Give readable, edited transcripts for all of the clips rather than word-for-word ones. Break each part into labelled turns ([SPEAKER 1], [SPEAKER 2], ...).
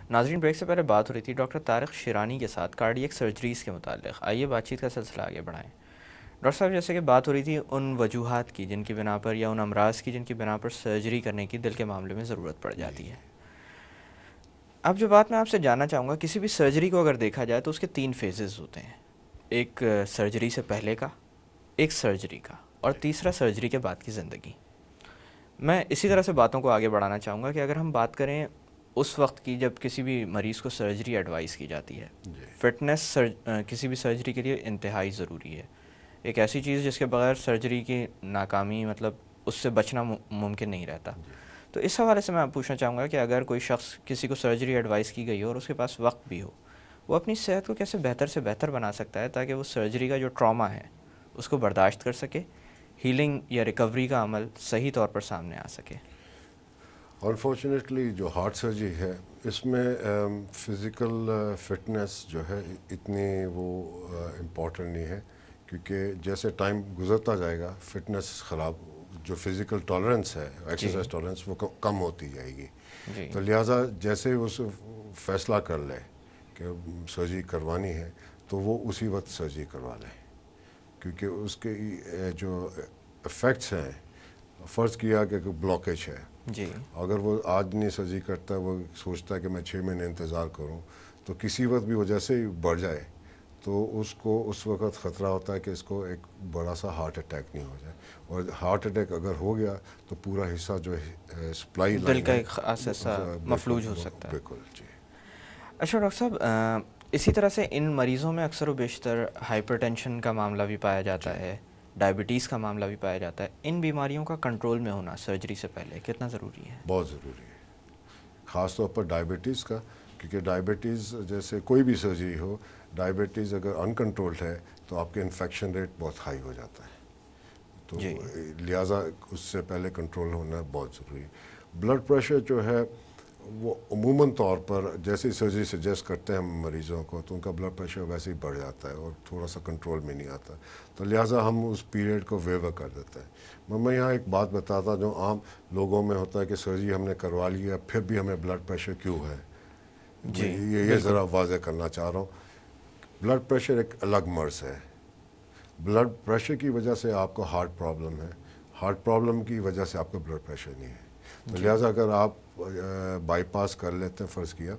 [SPEAKER 1] ناظرین، بریک سے پہلے بات ہو رہی تھی ڈاکٹر طارق شیرانی کے ساتھ کارڈیک سرجریز کے متعلق. آئیے بات چیت کا سلسلہ آگے بڑھائیں. ڈاکٹر صاحب، جیسے کہ بات ہو رہی تھی ان وجوہات کی جن کی بنا پر یا ان امراض کی جن کی بنا پر سرجری کرنے کی دل کے معاملے میں ضرورت پڑ جاتی ہے. اب جو بات میں آپ سے جاننا چاہوں گا، کسی بھی سرجری کو اگر دیکھا جائے تو اس کے 3 فیزز ہوتے ہیں. ایک سرجری سے پہلے کا، ایک سرجری کا، اور تیسرا سرجری کے بعد کی زندگی. میں اسی طرح سے باتوں کو آگے بڑھانا چاہوں گا کہ اگر ہم بات کریں اس وقت کی جب کسی بھی مریض کو سرجری ایڈوائز کی جاتی ہے، فٹنس کسی بھی سرجری کے لیے انتہائی ضروری ہے. ایک ایسی چیز جس کے بغیر سرجری کی ناکامی مطلب اس سے بچنا ممکن نہیں رہتا. تو اس حوالے سے میں آپ پوچھنا چاہوں گا کہ اگر کوئی شخص کسی کو سرجری ایڈوائز کی گئی ہو اور اس کے پاس وقت بھی ہو، وہ اپنی صحت کو کیسے بہتر سے بہتر بنا سکتا ہے تاکہ وہ سرجری کا جو ٹراما ہے اس کو برداشت کر سکے، ہیلنگ یا ریکوری کا عمل صحیح طور پر سامنے آ سکے؟
[SPEAKER 2] انفارچونیٹلی جو ہارٹ سرجری ہے اس میں فزیکل فٹنس جو ہے اتنی وہ امپورٹنٹ نہیں ہے، کیونکہ جیسے ٹائم گزرتا جائے گا فٹنس خراب، جو فزیکل ٹالرنس ہے، ایکسرسائز ٹالرنس، وہ کم ہوتی جائے گی. تو لہٰذا جیسے اس فیصلہ کر لے کہ سرجری کروانی ہے تو وہ اسی وقت سرجری کروا لے، کیونکہ اس کے جو افیکٹس ہیں، فرض کیا کہ بلاکیج ہے، اگر وہ آج نہیں سرجری کرتا، وہ سوچتا ہے کہ میں 6 مہینے انتظار کروں، تو کسی وقت بھی وہ جیسے ہی بڑھ جائے تو اس کو اس وقت خطرہ ہوتا ہے کہ اس کو ایک بڑا سا ہارٹ اٹیک نہیں ہو جائے. اور ہارٹ اٹیک اگر ہو گیا تو پورا حصہ جو ہے سپلائی
[SPEAKER 1] دل کا ایک خاص حصہ مفلوج ہو سکتا ہے.
[SPEAKER 2] بالکل جی.
[SPEAKER 1] اچھا ڈاکٹر صاحب، اسی طرح سے ان مریضوں میں اکثر و بیشتر ہائپر ٹینشن کا معاملہ بھی پایا جاتا ہے، ڈائبٹیز کا معاملہ بھی پایا جاتا ہے. ان بیماریوں کا کنٹرول میں ہونا سرجری سے پہلے کتنا ضروری ہے؟
[SPEAKER 2] بہت ضروری ہے، خاص طور پر ڈائبٹیز کا، کیونکہ ڈائبٹیز جیسے کوئی بھی سرجری ہو، ڈائبٹیز اگر انکنٹرولڈ ہے تو آپ کے انفیکشن ریٹ بہت ہائی ہو جاتا ہے. تو لہٰذا اس سے پہلے کنٹرول ہونا بہت ضروری ہے. بلڈ پریشر جو ہے وہ عموماً طور پر جیسے سرجری سجیسٹ کرتے ہیں ہم مریضوں کو، تو ان کا بلڈ پریشر ویسے ہی بڑھ جاتا ہے اور تھوڑا سا کنٹرول میں نہیں آتا. تو لہٰذا ہم اس پیریڈ کو ویور کر دیتے ہیں. میں یہاں ایک بات بتاتا جو عام لوگوں میں ہوتا ہے کہ سرجری ہم نے کروا لی ہے پھر بھی ہمیں بلڈ پریشر کیوں ہے. یہ ذرا واضح کرنا چاہ رہا ہوں. بلڈ پریشر ایک الگ مرض ہے. بلڈ پریشر کی وجہ سے آپ کو ہارٹ پرابلم ہے، ہارٹ پرابلم کی وجہ سے آپ کو بلڈ پریشر نہیں ہے. تو لہٰذا اگر آپ بائی پاس کر لیتے ہیں فرض کیا،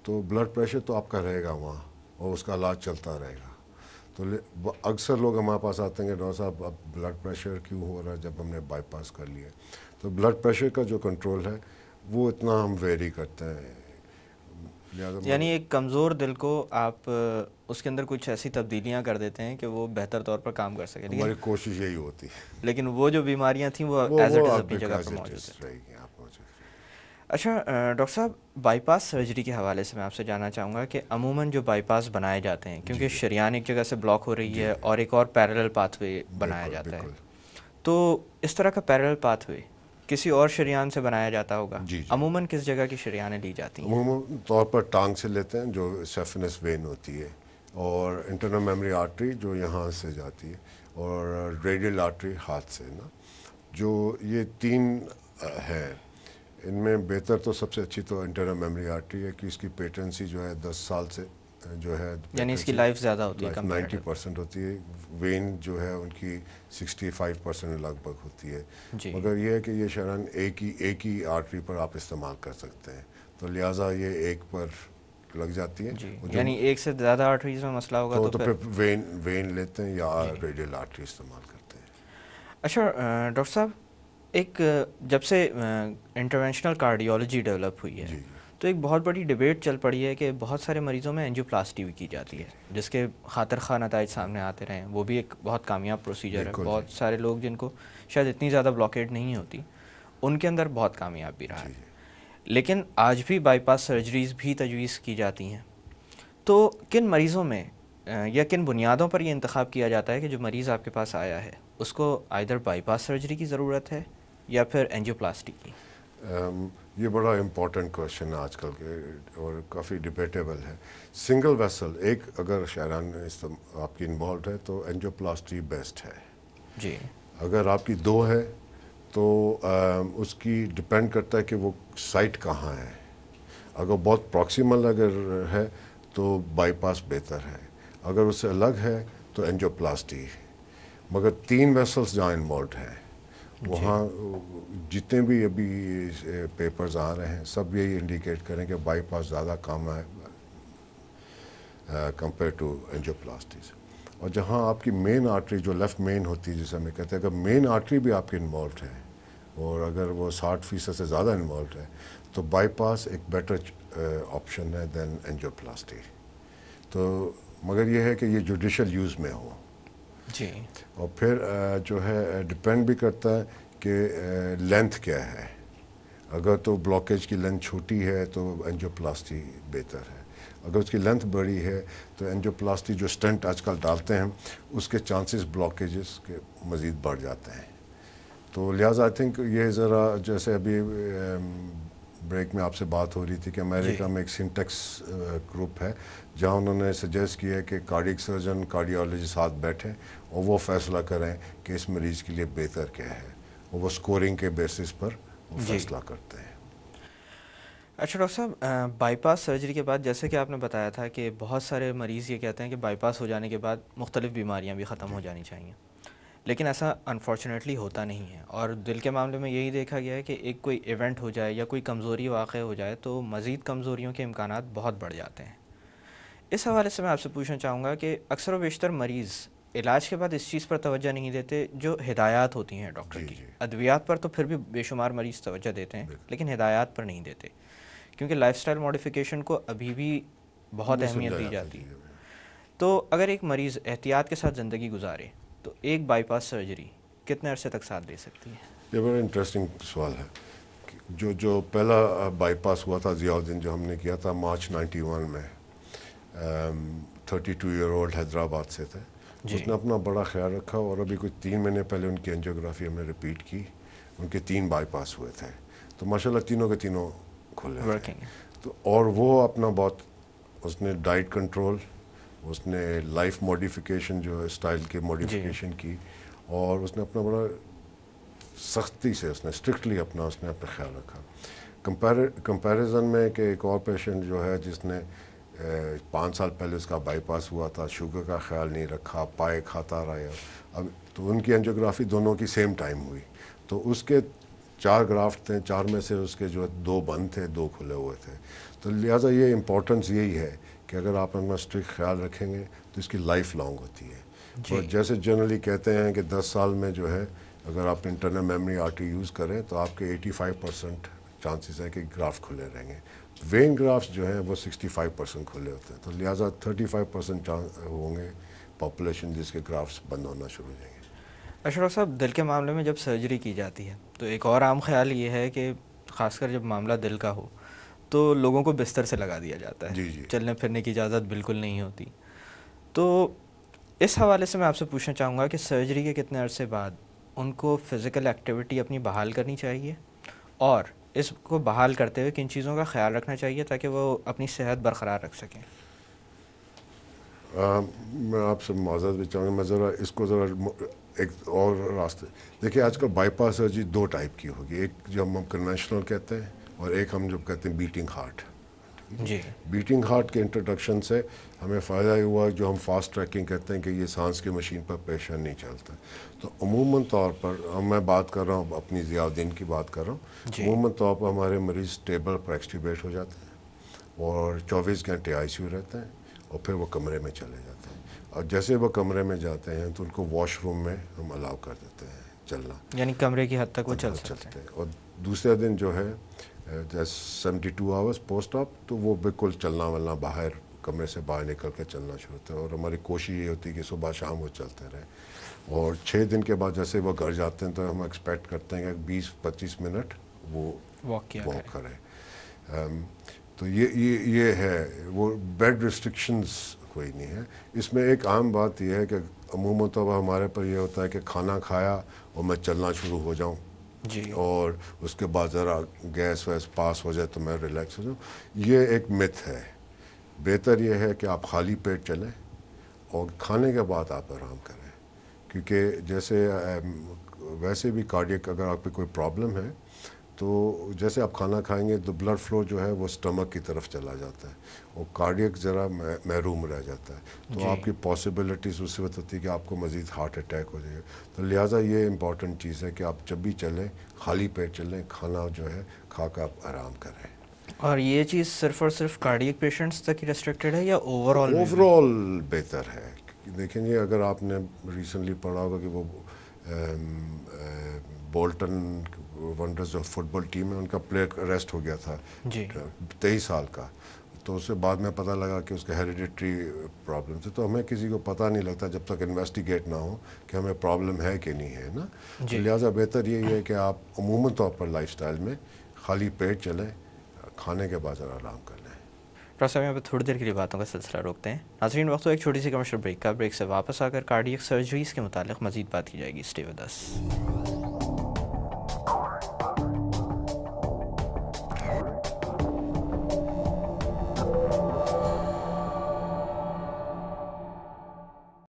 [SPEAKER 2] تو بلڈ پریشر تو آپ کا رہے گا وہاں اور اس کا علاج چلتا رہے گا. تو اکثر لوگ ہمارے پاس آتے ہیں کہ ڈاکٹر صاحب اب بلڈ پریشر کیوں ہو رہا ہے جب ہم نے بائی پاس کر لیا. تو بلڈ پریشر کا جو کنٹرول ہے وہ اتنا ہم ویری کرتے ہیں.
[SPEAKER 1] یعنی ایک کمزور دل کو آپ اس کے اندر کچھ ایسی تبدیلیاں کر دیتے ہیں کہ وہ بہتر طور پر کام کر سکے.
[SPEAKER 2] ہماری کوشش یہی ہوتی ہے.
[SPEAKER 1] لیکن وہ جو بیماریاں تھیں وہ ایز اٹ از اپنی جگہ پر موجود ہیں. اچھا ڈاکٹر صاحب، بائی پاس سرجری کے حوالے سے میں آپ سے جاننا چاہوں گا کہ عموماً جو بائی پاس بنائے جاتے ہیں، کیونکہ شریان ایک جگہ سے بلاک ہو رہی ہے اور ایک اور پیرلل پاتھ وے بنایا جاتا ہے، تو اس طرح کا پیرلل پاتھ وے کسی اور شریان سے بنایا جاتا ہوگا. عموماً کس جگہ کی شریانیں لی جاتی ہیں؟
[SPEAKER 2] عموماً طور پر ٹانگ سے لیتے ہیں جو سیفنس وین ہوتی ہے، اور انٹرنل میموری آرٹری جو یہاں سے جاتی ہے، اور ریڈیل آرٹری ہاتھ سے نا. جو یہ 3 ہیں، ان میں بہتر تو سب سے اچھی تو انٹرنل میموری آرٹری ہے کہ اس کی پیٹنسی جو ہے 10 سال سے جو ہے،
[SPEAKER 1] یعنی اس کی لائف زیادہ ہوتی ہے،
[SPEAKER 2] 90% ہوتی ہے. وین جو ہے ان کی 65% لگ بھگ ہوتی ہے. مگر یہ ہے کہ یہ شران ایک ہی آرٹری پر آپ استعمال کر سکتے ہیں، تو لہٰذا یہ ایک پر لگ جاتی ہے.
[SPEAKER 1] یعنی ایک سے زیادہ آرٹریز میں مسئلہ ہوگا
[SPEAKER 2] تو پھر وین لیتے ہیں یا ریڈیل آرٹری استعمال کرتے ہیں.
[SPEAKER 1] اچھا ڈاکٹر صاحب، ایک جب سے انٹرونشنل کارڈیولوجی ڈیولپ ہوئی ہے تو ایک بہت بڑی ڈیبیٹ چل پڑی ہے کہ بہت سارے مریضوں میں اینجیوپلاسٹی بھی کی جاتی ہے، جس کے خاطر خواہ نتائج سامنے آتے رہے ہیں. وہ بھی ایک بہت کامیاب پروسیجر ہے. بہت سارے لوگ جن کو شاید اتنی زیادہ بلاکیڈ نہیں ہوتی، ان کے اندر بہت کامیاب بھی رہا ہے. لیکن آج بھی بائی پاس سرجریز بھی تجویز کی جاتی ہیں. تو کن مریضوں میں یا کن بنیادوں پر یہ انتخاب کیا جاتا ہے کہ جو مریض آپ کے پاس آیا ہے اس کو آئیدر بائی پاس سرجری کی ضرورت ہے یا پھر اینجیوپلاسٹی کی؟
[SPEAKER 2] یہ بڑا امپورٹنٹ کویشچن ہے آج کل کے اور کافی ڈبیٹیبل ہے. سنگل ویسل ایک اگر شہران آپ کی انوالوڈ ہے تو اینجیوپلاسٹی بیسٹ ہے.
[SPEAKER 1] جی.
[SPEAKER 2] اگر آپ کی دو ہے تو اس کی ڈپینڈ کرتا ہے کہ وہ سائٹ کہاں ہے. اگر بہت پراکسیمل اگر ہے تو بائی پاس بہتر ہے, اگر اس سے الگ ہے تو اینجیوپلاسٹی. مگر 3 ویسلس جہاں انوالوڈ ہیں وہاں جتنے بھی ابھی پیپرز آ رہے ہیں سب یہی انڈیکیٹ کریں کہ بائی پاس زیادہ کام ہے کمپیئر ٹو اینجیوپلاسٹیز. اور جہاں آپ کی مین آرٹری جو لیفٹ مین ہوتی ہے جسے ہمیں کہتے ہیں, اگر مین آرٹری بھی آپ کی انوالوڈ ہے اور اگر وہ 60% سے زیادہ انوالوڈ ہے تو بائی پاس ایک بیٹر آپشن ہے دین اینجیوپلاسٹی. تو مگر یہ ہے کہ یہ جوڈیشل یوز میں ہو.
[SPEAKER 1] جی.
[SPEAKER 2] اور پھر جو ہے ڈپینڈ بھی کرتا ہے کہ لینتھ کیا ہے. اگر تو بلاکیج کی لینتھ چھوٹی ہے تو اینجیوپلاسٹی بہتر ہے. اگر اس کی لینتھ بڑی ہے تو اینجیوپلاسٹی جو اسٹنٹ آج کل ڈالتے ہیں اس کے چانسز بلاکیجز کے مزید بڑھ جاتے ہیں. تو لہٰذا آئی تھنک یہ ذرا جیسے ابھی بریک میں آپ سے بات ہو رہی تھی کہ امریکہ میں ایک سنٹیکس گروپ ہے جہاں انہوں نے سجیسٹ کیا ہے کہ کارڈیک سرجن کارڈیالوجی ساتھ بیٹھیں اور وہ فیصلہ کریں کہ اس مریض کے لیے بہتر کیا ہے, اور وہ سکورنگ کے بیسس پر وہ فیصلہ کرتے ہیں.
[SPEAKER 1] اچھا ڈاکٹر صاحب, بائی پاس سرجری کے بعد جیسے کہ آپ نے بتایا تھا کہ بہت سارے مریض یہ کہتے ہیں کہ بائی پاس ہو جانے کے بعد مختلف بیماریاں بھی ختم ہو جانی چاہیے, لیکن ایسا انفارچونیٹلی ہوتا نہیں ہے. اور دل کے معاملے میں یہی دیکھا گیا ہے کہ ایک کوئی ایونٹ ہو جائے یا کوئی کمزوری واقع ہو جائے تو مزید کمزوریوں کے امکانات بہت بڑھ جاتے ہیں. اس حوالے سے میں آپ سے پوچھنا چاہوں گا کہ اکثر و بیشتر مریض علاج کے بعد اس چیز پر توجہ نہیں دیتے جو ہدایات ہوتی ہیں ڈاکٹر کی. ادویات پر تو پھر بھی بے شمار مریض توجہ دیتے ہیں لیکن ہدایات پر نہیں دیتے, کیونکہ لائف سٹائل موڈیفیکیشن کو ابھی بھی بہت اہمیت دی جاتی ہے. تو اگر ایک مریض احتیاط کے ساتھ زندگی گزارے تو ایک بائی پاس سرجری کتنے عرصے تک ساتھ دے سکتی ہے؟
[SPEAKER 2] یہ بڑا انٹرسٹنگ سوال ہے. جو پہلا بائی پاس ہوا تھا ضیاء الدین جو ہم نے کیا تھا مارچ 91 میں, 32 ایئر اولڈ حیدرآباد سے تھے. اس نے اپنا بڑا خیال رکھا اور ابھی کچھ 3 مہینے پہلے ان کی اینجیوگرافی ہم نے رپیٹ کی. ان کے 3 بائی پاس ہوئے تھے تو ماشاءاللہ تینوں کے تینوں کھلے تھے. تو اور وہ اپنا بہت اس نے ڈائٹ کنٹرول, اس نے لائف موڈیفیکیشن جو ہے اسٹائل کے موڈیفیکیشن کی, اور اس نے اپنا بڑا سختی سے اس نے اسٹرکٹلی اپنا خیال رکھا. کمپیریزن میں کہ ایک اور پیشنٹ جو ہے جس نے 5 سال پہلے اس کا بائی پاس ہوا تھا, شوگر کا خیال نہیں رکھا, پائے کھاتا رہا, اب تو ان کی اینجیوگرافی دونوں کی سیم ٹائم ہوئی. تو اس کے 4 گرافٹ تھے, 4 میں سے اس کے جو 2 بند تھے, 2 کھلے ہوئے تھے. تو لہٰذا یہ امپورٹنس یہی ہے کہ اگر آپ اپنا اسٹرکٹ خیال رکھیں گے تو اس کی لائف لانگ ہوتی ہے. اور جیسے جنرلی کہتے ہیں کہ 10 سال میں جو ہے اگر آپ انٹرنل میموری آرٹری یوز کریں تو آپ کے 85% چانسز ہیں کہ گرافٹ کھلے رہیں گے. وین گرافٹس جو ہیں وہ 65% کھلے ہوتے ہیں. تو لہٰذا 35% ہوں گے پاپولیشن جس کے گرافٹس بند ہونا شروع ہو جائیں گے.
[SPEAKER 1] اشرف صاحب, دل کے معاملے میں جب سرجری کی جاتی ہے تو ایک اور عام خیال یہ ہے کہ خاص کر جب معاملہ دل کا ہو تو لوگوں کو بستر سے لگا دیا جاتا ہے. چلنے پھرنے کی اجازت بالکل نہیں ہوتی. تو اس حوالے سے میں آپ سے پوچھنا چاہوں گا کہ سرجری کے کتنے عرصے بعد ان کو فزیکل ایکٹیویٹی اپنی بحال کرنی چاہیے, اور اس کو بحال کرتے ہوئے کن چیزوں کا خیال رکھنا چاہیے تاکہ وہ اپنی صحت برقرار رکھ سکیں؟
[SPEAKER 2] میں آپ سے معذرت بھی چاہوں گا, میں ذرا اس کو ذرا ایک اور راستے. دیکھیے آج کل بائی پاس سرجری 2 ٹائپ کی ہوگی, ایک جو ہم کنونشنل کہتے ہیں اور ایک ہم جو کہتے ہیں بیٹنگ ہارٹ. بیٹنگ ہارٹ کے انٹروڈکشن سے ہمیں فائدہ یہ ہوا جو ہم فاسٹ ٹریکنگ کہتے ہیں کہ یہ سانس کی مشین پر پیشنٹ نہیں چلتا. تو عموماً طور پر میں بات کر رہا ہوں اپنی ضیاء الدین کی بات کر رہا ہوں, عموماً طور پر ہمارے مریض ٹیبل پر ایکسٹیبیٹ ہو جاتے ہیں اور 24 گھنٹے ICU رہتے ہیں اور پھر وہ کمرے میں چلے جاتے ہیں. اور جیسے وہ کمرے میں جاتے ہیں تو ان کو واش روم میں ہم الاؤ کر دیتے ہیں چلنا,
[SPEAKER 1] یعنی کمرے کی حد تک وہ چل سکتے ہیں.
[SPEAKER 2] اور دوسرے دن جو ہے 72 آورس پوسٹ آپ تو وہ بالکل چلنا ولنا باہر کمرے سے باہر نکل کے چلنا شروع ہوتا ہے. اور ہماری کوشش یہ ہوتی ہے کہ صبح شام وہ چلتے رہیں. اور 6 دن کے بعد جیسے وہ گھر جاتے ہیں تو ہم ایکسپیکٹ کرتے ہیں کہ 20-25 منٹ وہ واک کریں. تو یہ ہے, وہ بیڈ ریسٹرکشنز کوئی نہیں ہے اس میں. ایک عام بات یہ ہے کہ عموماً تو ہمارے پر یہ ہوتا ہے کہ کھانا کھایا اور میں چلنا شروع ہو جاؤں,
[SPEAKER 1] جی
[SPEAKER 2] اور اس کے بعد ذرا گیس ویس پاس ہو جائے تو میں ریلیکس ہو جاؤں. یہ ایک مت ہے. بہتر یہ ہے کہ آپ خالی پیٹ چلیں اور کھانے کے بعد آپ آرام کریں، کیونکہ جیسے ویسے بھی کارڈیک اگر آپ پہ کوئی پرابلم ہے تو جیسے آپ کھانا کھائیں گے تو بلڈ فلو جو ہے وہ اسٹمک کی طرف چلا جاتا ہے اور کارڈیک ذرا محروم رہ جاتا ہے، تو
[SPEAKER 1] جی.
[SPEAKER 2] آپ کی پاسبلٹیز اس وقت ہوتی ہے کہ آپ کو مزید ہارٹ اٹیک ہو جائے گا. تو لہٰذا یہ امپورٹنٹ چیز ہے کہ آپ جب بھی چلیں خالی پیٹ چلیں، کھانا جو ہے کھا کر آپ آرام کریں.
[SPEAKER 1] اور یہ چیز صرف اور صرف کارڈیک پیشنٹس تک ہی ریسٹرکٹیڈ ہے یا اوور آل میں
[SPEAKER 2] اوور
[SPEAKER 1] بھی؟
[SPEAKER 2] آل بہتر ہے. دیکھیں گے اگر آپ نے ریسنٹلی پڑھا ہوگا کہ وہ بولٹن ونڈرز جو فٹ بال ٹیم ہے ان کا پلیئر اریسٹ ہو گیا تھا
[SPEAKER 1] جی
[SPEAKER 2] 23 سال کا، تو اس سے بعد میں پتہ لگا کہ اس کا ہیریڈیٹری پرابلم تھی. تو ہمیں کسی کو پتہ نہیں لگتا جب تک انویسٹیگیٹ نہ ہو کہ ہمیں پرابلم ہے کہ نہیں ہے نا. تو
[SPEAKER 1] جی.
[SPEAKER 2] لہٰذا بہتر یہی ہے کہ آپ عموماً طور پر لائف سٹائل میں خالی پیٹ چلیں، کھانے کے بعد ذرا آرام کر لیں.
[SPEAKER 1] ڈاکٹر صاحب یہاں پہ تھوڑی دیر کے لیے باتوں کا سلسلہ روکتے ہیں. ناظرین وقت ہو ایک چھوٹی سی کمرشل بریک کا. بریک سے واپس آ کر کارڈیک سرجریز کے متعلق مزید بات کی جائے گی. Stay with us.